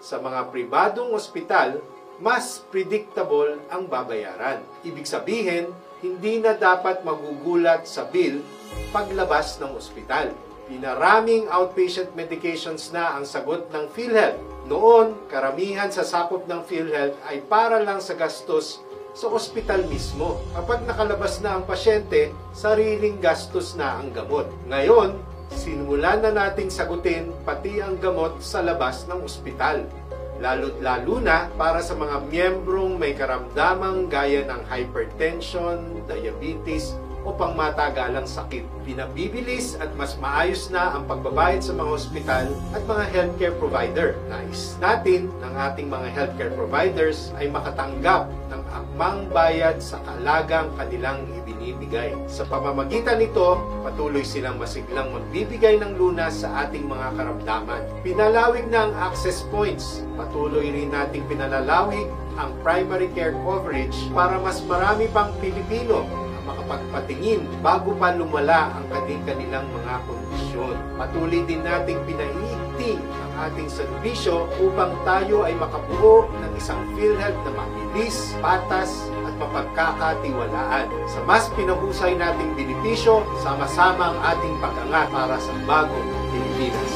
Sa mga pribadong ospital, mas predictable ang babayaran. Ibig sabihin, hindi na dapat magugulat sa bill paglabas ng ospital. Pinaraming outpatient medications na ang sagot ng PhilHealth. Noon, karamihan sa sakop ng PhilHealth ay para lang sa gastos sa ospital mismo. Kapag nakalabas na ang pasyente, sariling gastos na ang gamot. Ngayon, simulan na nating sagutin pati ang gamot sa labas ng ospital. Lalo na para sa mga miyembrong may karamdamang gaya ng hypertension, diabetes, o pangmatagalang sakit. Pinabibilis at mas maayos na ang pagbabayad sa mga ospital at mga healthcare provider. Nais natin ng ating mga healthcare providers ay makatanggap ng akmang bayad sa kalagang kanilang ibinibigay. Sa pamamagitan nito, patuloy silang masiglang magbibigay ng lunas sa ating mga karamdaman. Pinalawig na ang access points. Patuloy rin nating pinalalawig ang primary care coverage para mas marami pang Pilipino makapagpatingin bago pa lumala ang kanilang mga kondisyon. Patuloy din nating pinaiigting ang ating serbisyo upang tayo ay makabuo ng isang PhilHealth na mabilis, patas at mapagkakatiwalaan. Sa mas pinahusay nating benepisyo, sama-sama ang ating pag-angat para sa bagong Pilipinas.